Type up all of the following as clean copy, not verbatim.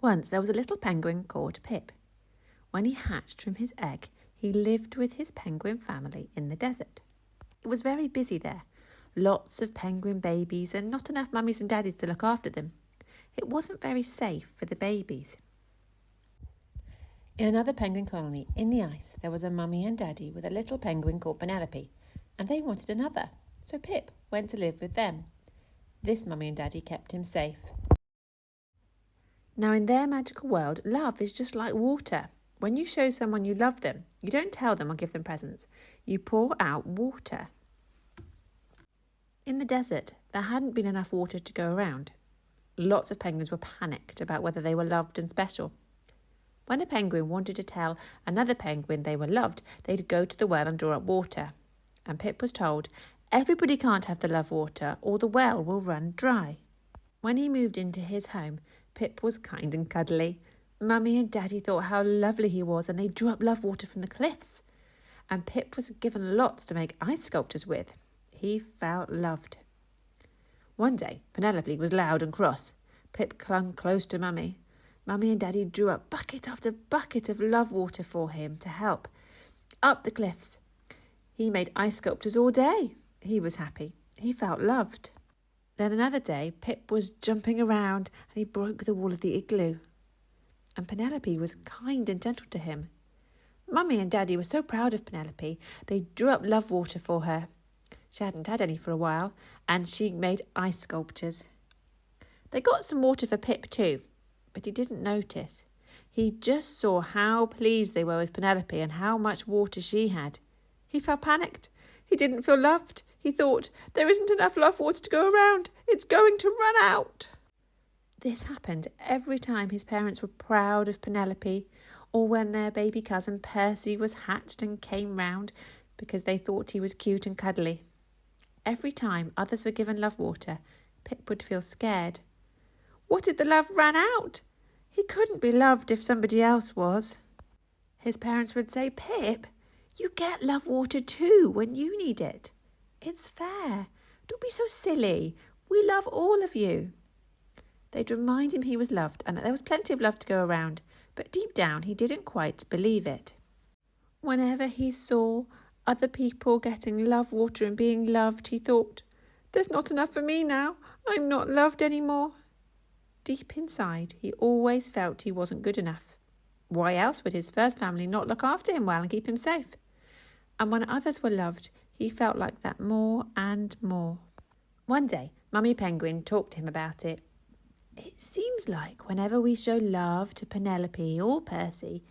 Once there was a little penguin called Pip. When he hatched from his egg, he lived with his penguin family in the desert. It was very busy there. Lots of penguin babies and not enough mummies and daddies to look after them. It wasn't very safe for the babies. In another penguin colony in the ice, there was a mummy and daddy with a little penguin called Penelope, and they wanted another, so Pip went to live with them. This mummy and daddy kept him safe. Now in their magical world, love is just like water. When you show someone you love them, you don't tell them or give them presents. You pour out water. In the desert, there hadn't been enough water to go around. Lots of penguins were panicked about whether they were loved and special. When a penguin wanted to tell another penguin they were loved, they'd go to the well and draw up water. And Pip was told, everybody can't have the love water or the well will run dry. When he moved into his home, Pip was kind and cuddly. Mummy and Daddy thought how lovely he was and they drew up love water from the cliffs. And Pip was given lots to make ice sculptures with. He felt loved. One day, Penelope was loud and cross. Pip clung close to Mummy. Mummy and Daddy drew up bucket after bucket of love water for him to help. Up the cliffs. He made ice sculptures all day. He was happy. He felt loved. Then another day, Pip was jumping around and he broke the wall of the igloo. And Penelope was kind and gentle to him. Mummy and Daddy were so proud of Penelope, they drew up love water for her. She hadn't had any for a while, and she made ice sculptures. They got some water for Pip too, but he didn't notice. He just saw how pleased they were with Penelope and how much water she had. He felt panicked. He didn't feel loved. He thought, there isn't enough love water to go around. It's going to run out. This happened every time his parents were proud of Penelope, or when their baby cousin Percy was hatched and came round because they thought he was cute and cuddly. Every time others were given love water, Pip would feel scared. What if the love ran out? He couldn't be loved if somebody else was. His parents would say, Pip, you get love water too when you need it. It's fair. Don't be so silly. We love all of you. They'd remind him he was loved and that there was plenty of love to go around, but deep down he didn't quite believe it. Whenever he saw other people getting love water and being loved, he thought, there's not enough for me now. I'm not loved anymore. Deep inside, he always felt he wasn't good enough. Why else would his first family not look after him well and keep him safe? And when others were loved, he felt like that more and more. One day, Mummy Penguin talked to him about it. It seems like whenever we show love to Penelope or Percy,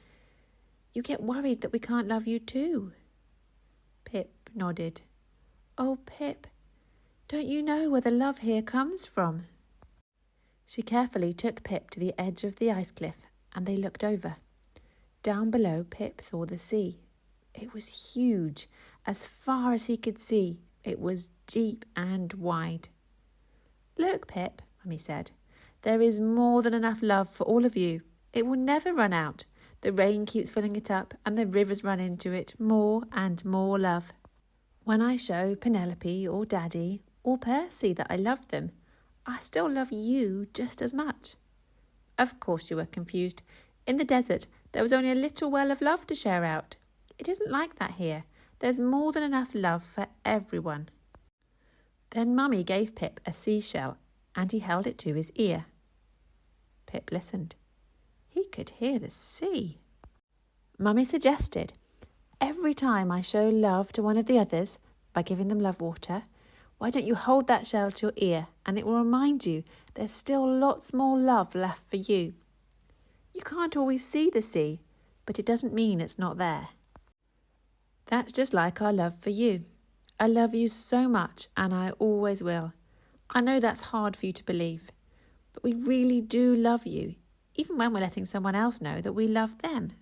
you get worried that we can't love you too. Pip nodded. Oh, Pip, don't you know where the love here comes from? She carefully took Pip to the edge of the ice cliff and they looked over. Down below, Pip saw the sea. It was huge, as far as he could see. It was deep and wide. Look, Pip, Mummy said. There is more than enough love for all of you. It will never run out. The rain keeps filling it up and the rivers run into it. More and more love. When I show Penelope or Daddy or Percy that I love them, I still love you just as much. Of course you were confused. In the desert, there was only a little well of love to share out. It isn't like that here. There's more than enough love for everyone. Then Mummy gave Pip a seashell and he held it to his ear. Pip listened. He could hear the sea. Mummy suggested, every time I show love to one of the others by giving them love water, why don't you hold that shell to your ear and it will remind you there's still lots more love left for you. You can't always see the sea, but it doesn't mean it's not there. That's just like our love for you. I love you so much and I always will. I know that's hard for you to believe, but we really do love you, even when we're letting someone else know that we love them.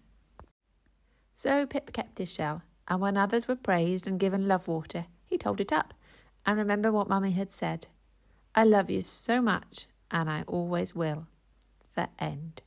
So Pip kept his shell, and when others were praised and given love water, he'd hold it up and remember what Mummy had said. I love you so much and I always will. The end.